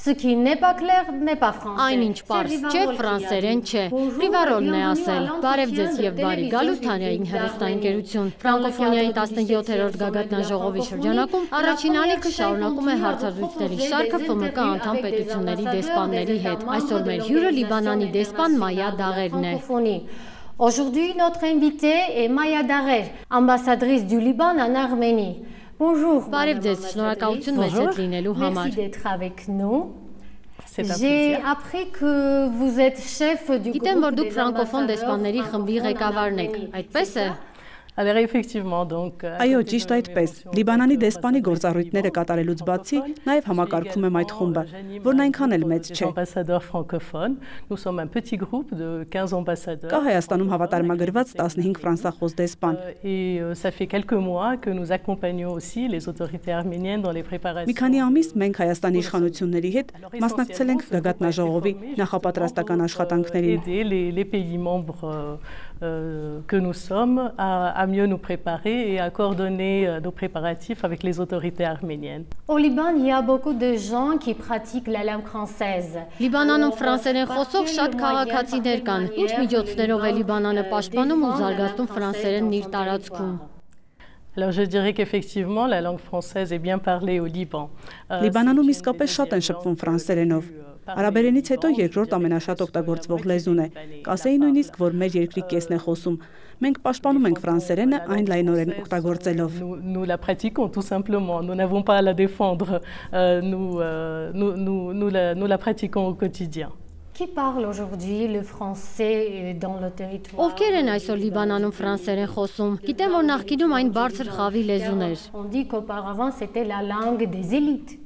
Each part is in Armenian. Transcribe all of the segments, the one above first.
Ce qui n'est pas clair n'est pas français. Այն ինչ պարզ չէ, ֆրանսերեն չէ։ Ռիվարոլն է ասել։ Բարև ձեզ եւ բարի գալուստ Հանրային հեռուստաընկերություն։ Ֆրանկոֆոնիայի 17-րդ գագաթնաժողովի շրջանակում առաջին ալիքը շարունակում է հարցազրույցների շարքը ՖՄԿ անդամ պետությունների դեսպանների հետ։ Այսօր մեր հյուրը Լիբանանի դեսպան Մայա Դաղերն է։ Aujourd'hui, notre invitée est Maya Darer, ambassadrice du Liban en Arménie. Bonjour. Բարև ձեզ, շնորհակալություն մեզ հետ լինելու համար։ Merci d'être avec nous. J'ai appris que vous êtes chef du groupe. Գիտեմ, որ դուք ֆրանկոֆոն դեսպանների խմբի ղեկավարն եք, այդպես է։ Alors effectivement, donc Այո, ճիշտ այդպես։ Լիբանանի դեսպանի գործառույթները կատարելուց բացի նաև համակարգում եմ այդ խումբը, որն այնքան էլ մեծ չէ։ Ambassadeurs francophones, nous sommes un petit groupe de 15 ambassadeurs. Կա Հայաստանում հավատարմագրված 15 ֆրանսախոս դեսպան։ Et ça fait quelques mois que nous accompagnons aussi les autorités arméniennes dans les préparations. Մի քանի ամիս մենք Հայաստանի իշխանությունների հետ մասնակցել ենք գագաթնաժողովի նախապատրաստական աշխատանքներին։ Aider les pays membres que nous sommes à mieux nous préparer et à coordonner nos préparatifs avec les autorités arméniennes. Au Liban, il y a beaucoup de gens qui pratiquent la langue française. Լիբանանում ֆրանսերեն խոսող շատ քաղաքացիներ կան։ Ինչ միջոցներով է Լիբանանը պաշտպանում ու զարգացնում ֆրանսերենն իր տարածքում։ Alors je dirais qu'effectivement la langue française est bien parlée au Liban. Լիբանանում իսկապես շատ են շփվում ֆրանսերենով։ Արաբերենից հետո երկրորդ ամենաշատ օգտագործվող լեզուն է։ Կասեի նույնիսկ, որ մեր երկրի կեսն է խոսում։ Մենք պաշտպանում ենք ֆրանսերենը այն լայնորեն օգտագործելով։ Nous la pratiquons tout simplement. Nous n'avons pas à la défendre. Nous la pratiquons au quotidien. Qui parle aujourd'hui le français dans le territoire? Ովքեր են այսօր Լիբանանում ֆրանսերեն խոսում։ Գիտեմ, որ նախկինում այն բարձր խավի լեզուն էր։ On dit qu'auparavant c'était la langue des élites.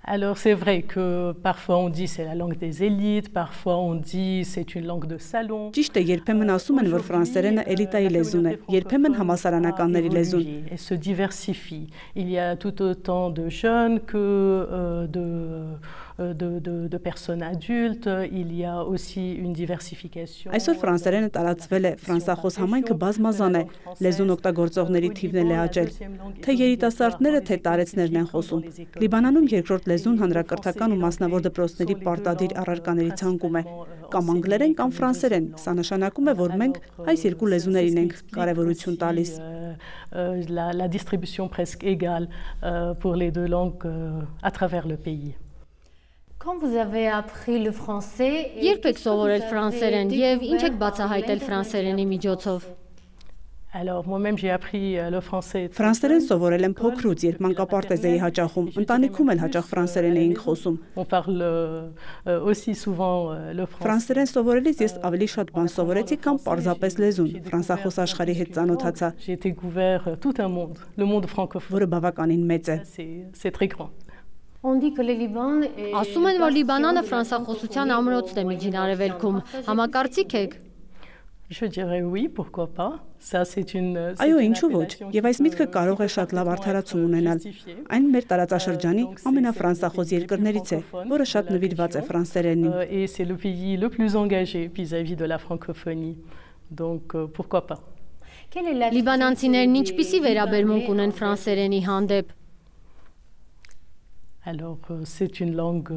Alors c'est vrai que parfois on dit c'est la langue des élites, parfois on dit c'est une langue de salon. Ճիշտ է, երբեմն ասում են, որ ֆրանսերենը էլիտայի լեզուն է, երբեմն համասարանականների լեզուն։ Elle se diversifie. Il y a tout autant de jeunes que de personnes adultes. Il y a aussi une diversification. Այսօր ֆրանսերենը տարածվել է, ֆրանսախոս համայնքը բազմազան է, լեզուն օգտագործողների թիվն էլ է աճել։ Թե երիտասարդները, թե տարեցներն են խոսում։ Լիբանանում երկրորդ լեզուն հանրակրթական ու մասնավոր դպրոցների պարտադիր առարկաների ցանկում է, կամ անգլերեն, կամ ֆրանսերեն։ Սա նշանակում է, որ մենք այս երկու լեզուներին ենք կարևորություն տալիս։ La distribution presque égale pour les deux langues à travers le pays. Quand vous avez appris le français, Երբ եք սովորել ֆրանսերեն եւ ինչ եք բացահայտել ֆրանսերենի միջոցով։ Alors moi-même j'ai appris le français. Ֆրանսերեն սովորել եմ փոքրուց, երբ մանկապարտեզ էի հաճախում, ընտանիքում էլ հաճախ ֆրանսերեն էինք խոսում։ On parle aussi souvent le français. Ֆրանսերեն սովորելիս ես ավելի շատ բան սովորեցի, քան պարզապես լեզուն։ Ֆրանսախոս աշխարհի հետ ծանոթացա։ J'ai découvert tout un monde, le monde francophone. Որը բավականին մեծ է։ C'est très grand. on dit que le Liban est Ասում են, որ Լիբանանը ֆրանսախոսության ամրոցն է Միջին Արևելքում։ Համակարծիք եք։ Je dirais oui, pourquoi pas. Ça c'est une Այո, ինչու ոչ։ Եվ այս միտքը կարող է շատ լավ արդարացում ունենալ։ Այն մեր տարածաշրջանի ամենաֆրանսախոս երկրներից է, որը շատ նվիրված է ֆրանսերենին։ Et c'est le pays le plus engagé vis-à-vis de la francophonie. Donc pourquoi pas. Quelle est la Լիբանանցիներն ինչպիսի վերաբերմունք ունեն ֆրանսերենի հանդեպ։ Alors c'est une langue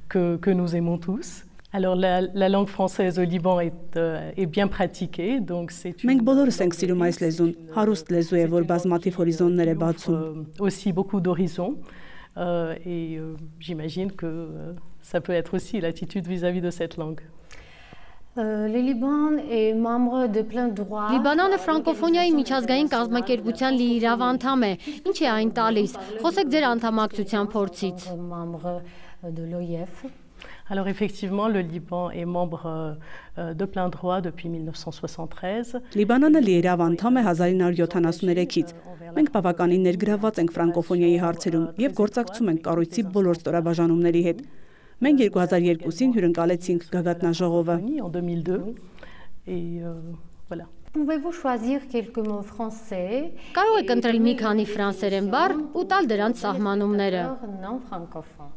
que nous aimons tous. Alors la langue française au Liban est bien pratiquée, donc c'est Մենք բոլորս ենք սիրում այս լեզուն, հարուստ լեզու է, որ բազմաթիվ հորիզոններ է բացում։ Aussi beaucoup d'horizons et j'imagine que ça peut être aussi l'attitude vis-à-vis de cette langue. Le Liban est membre de plein droit. Լիբանանը ֆրանկոֆոնիայի միջազգային կազմակերպության լիիրավ անդամ է։ Ինչ է այն տալիս։ Խոսեք ձեր անդամակցության փորձից։ Membre de l'OIF. Alors effectivement, le Liban est membre de plein droit depuis 1973. Լիբանանը լիիրավ անդամ է 1973-ից։ Մենք բավականին ներգրավված ենք ֆրանկոֆոնիայի հարցերում եւ գործակցում ենք կառույցի բոլոր ստորաբաժանումների հետ։ Մենք 2002-ին հյուրընկալեցինք գագաթնաժողովը։ En 2002 et voilà. Pouvez-vous choisir quelques mots français? Կարող եք ընտրել մի քանի ֆրանսերեն բառ ու տալ դրանց սահմանումները։ Non francophone.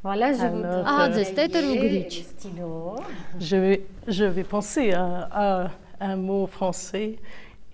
Voilà, je vous Ահա ձեզ տետր ու գրիչ։ stylo. Je vais penser à un mot français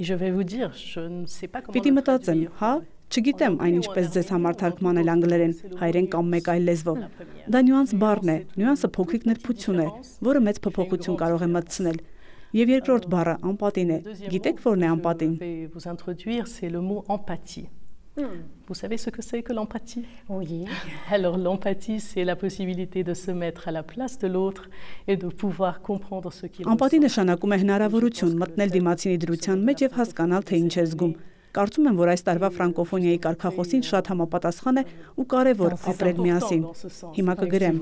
Et je vais vous dire, je ne sais pas comment Պիտի մտածեմ, հա, չգիտեմ այն ինչպես ձեզ համար թարգմանել անգլերեն, հայերեն կամ մեկ այլ լեզվով։ Դա նյուանս բառն է, նյուանսը փոքրիկ նրբություն է, որը մեծ փոփոխություն կարող է մտցնել։ Եվ երկրորդ բառը անպատին է։ Գիտեք որն է անպատին։ Vous introduire, c'est le mot empathie. Vous savez ce que c'est que l'empathie? Oui. Alors l'empathie, c'est la possibilité de se mettre à la place de l'autre et de pouvoir comprendre ce qu'il Անպատի նշանակում է հնարավորություն մտնել դիմացինի դրության մեջ եւ հասկանալ թե ինչ է զգում։ Կարծում եմ, որ այս տարվա ֆրանկոֆոնիայի կարգախոսին շատ համապատասխան է ու կարևոր ապրել միասին։ Հիմա կգրեմ։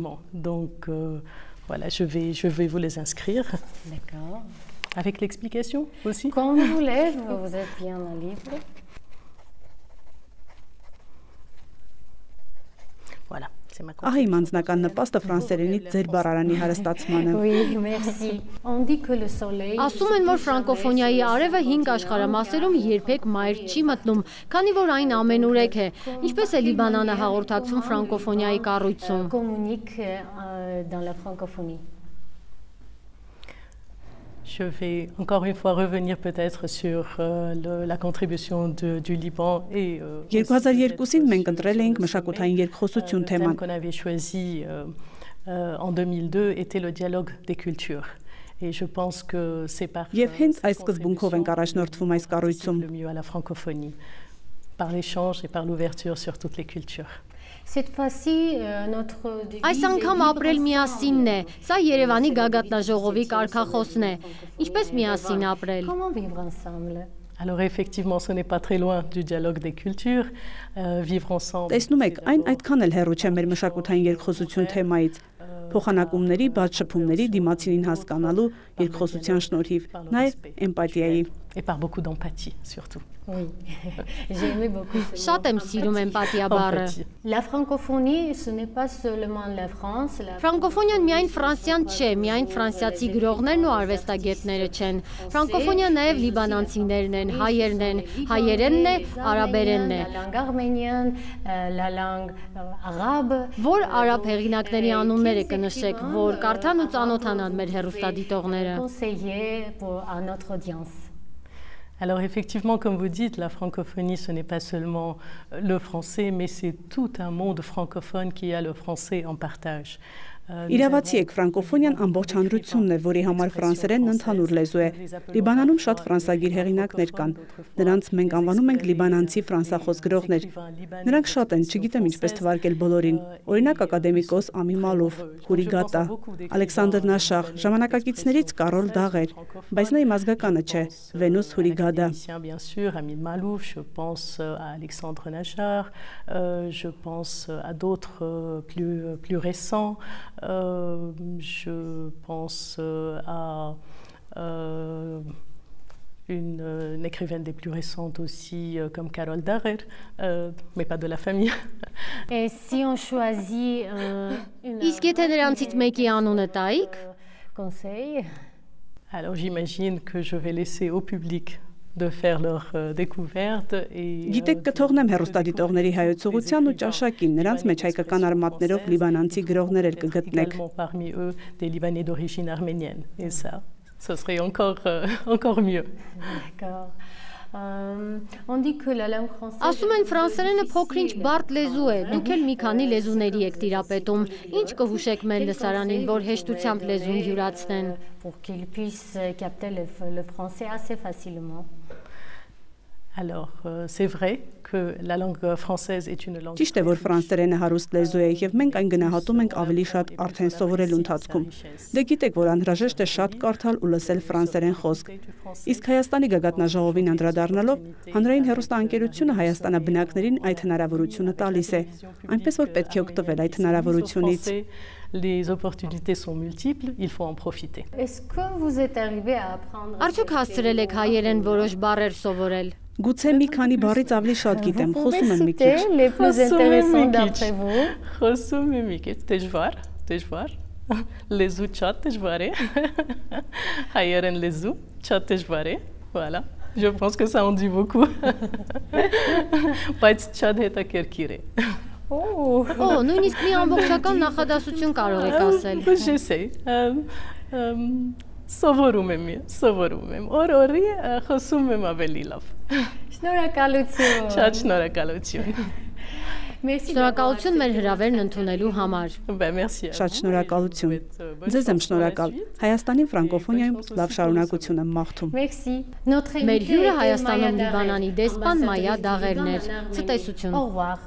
Donc voilà, je vais vous les inscrire. D'accord. Avec l'explication aussi? Quand vous voulez, vous êtes bien libre. Voilà, c'est ma Ահա իմ անձնական նպաստը ֆրանսերենից ձեր բառարանի հարստացմանը։ Oui, merci. On dit que le soleil. Ասում են, որ ֆրանկոֆոնիայի արևը 5 աշխարհամասերում երբեք մայր չի մտնում, քանի որ այն ամենուրեք է։ Ինչպես է Լիբանանը հաղորդակցում ֆրանկոֆոնիայի կառույցում։ Communique dans la francophonie. Je vais encore une fois revenir peut-être sur la contribution du Liban et 2002-ին մենք ընտրել էինք մշակութային երկխոսություն թեման։ qu'on avait choisi en 2002 était le dialogue des cultures. Et je pense que c'est par Եվ հենց այս սկզբունքով ենք առաջնորդվում այս կառույցում։ le mieux à la francophonie, par l'échange et par l'ouverture sur toutes les cultures. Cette fois-ci, notre Այս անգամ ապրել միասինն է։ Սա Երևանի գագաթնաժողովի կարգախոսն է։ Ինչպես միասին ապրել։ Comment vivre ensemble? Alors effectivement, ce n'est pas très loin du dialogue des cultures, vivre ensemble. Տեսնում եք, այն այդքան էլ հեռու չէ մեր մշակութային երկխոսություն թեմայից։ Փոխանակումների, բաց շփումների, դիմացինին հասկանալու երկխոսության շնորհիվ, նաև էմպաթիայի։ Et par beaucoup d'empathie surtout. Oui, j'ai aimé beaucoup. Շատ եմ սիրում էմպաթիա բառը։ Empathie. La francophonie, ce n'est pas seulement la France. Ֆրանկոֆոնիան միայն ֆրանսիան չէ, միայն ֆրանսիացի գրողներն ու արվեստագետները չեն։ Ֆրանկոֆոնիան նաև լիբանանցիներն են, հայերն են, հայերենն է, արաբերենն է։ La langue arménienne, la langue arabe. Որ արաբ հեղինակների անունները կնշեք, որ կարդան ու ծանոթանան մեր հեռուստադիտողները։ Conseiller à notre audience. Alors effectivement, comme vous dites, la francophonie, ce n'est pas seulement le français, mais c'est tout un monde francophone qui a le français en partage. Իրավացի եք, ֆրանկոֆոնիան ամբողջ հանրությունն է, որի համար ֆրանսերենն ընդհանուր լեզու է։ Լիբանանում շատ ֆրանսագիր հեղինակներ կան։ Նրանց մենք անվանում ենք լիբանանցի ֆրանսախոս գրողներ։ Նրանք շատ են, չգիտեմ ինչպես թվարկել բոլորին։ Օրինակ ակադեմիկոս Ամի Մալով, Հուրիգատա, Ալեքսանդր Նաշախ, ժամանակակիցներից Կարոլ Դաղեր, բայց նա իմ ազգականը չէ, Վենուս Հուրիգադա։ Bien sûr, Amin Malouf, je pense à Alexandre Nachar, je pense à d'autres plus récents. Je pense à une écrivaine des plus récentes aussi, comme Carole Darer, mais pas de la famille. Et si on choisit Իսկ եթե նրանցից մեկի անունը տայիք, conseil, Alors j'imagine que je vais laisser au public de faire leur découverte et Գիտեք, կթողնեմ հեռուստադիտողների հայոց ուղղության ու ճաշակին, նրանց մեջ հայկական արմատներով լիբանանցի գրողներ էլ կգտնեք։ également parmi eux des Libanais d'origine arménienne. Et ça, ce serait encore mieux. d'accord. On dit que la langue française. ասում են ֆրանսերենը փոքրինչ բարդ լեզու է, դուք էլ մի քանի լեզուների եք տիրապետում, ինչ կհուշեք մեր լսարանին, որ հեշտությամբ լեզուն յուրացնեն։ Pour qu'ils puissent capter le français assez facilement. Alors, c'est vrai que la langue française est une langue. Ճիշտ է, որ ֆրանսերենը հարուստ լեզու է, եւ մենք այն գնահատում ենք ավելի շատ արդեն սովորելու ընթացքում։ Դե գիտեք, որ անհրաժեշտ է շատ կարդալ ու լսել ֆրանսերեն խոսք։ Իսկ Հայաստանի գագաթնաժողովին անդրադառնալով, հանրային հեռուստաընկերությունը հայաստանաբնակներին այդ հնարավորությունը տալիս է, այնպես որ պետք է օգտվել այդ հնարավորությունից։ Les opportunités sont multiples, il faut en profiter. Est-ce que vous êtes arrivé à apprendre? Արդյոք հասցրել եք հայերեն որոշ բառեր սովորել։ Գուցե մի քանի բառից ավելի շատ գիտեմ, խոսում եմ մի քիչ։ Les plus intéressants d'après vous. Խոսում եմ մի քիչ, դժվար։ Լեզու շատ դժվար է։ Հայերեն լեզու շատ դժվար է։ Voilà. Je pense que ça en dit beaucoup. Բայց շատ հետաքրքիր է։ Նույնիսկ մի ամբողջական նախադասություն կարող եք ասել։ J'essaie. Սովորում եմ, օր-օրի խոսում եմ ավելի լավ։ Շնորհակալություն։ Շատ շնորհակալություն։ Շնորհակալություն մեր հրավերն ընդունելու համար։ Շատ շնորհակալություն։ Ձեզ եմ շնորհակալ։ Հայաստանի ֆրանկոֆոնիայում լավ շարունակություն եմ մաղթում։ Մեր հյուրը Հայաստանում Լիբանանի դեսպան Մայա Դաղերն էր։ Ցտեսություն։ Au revoir.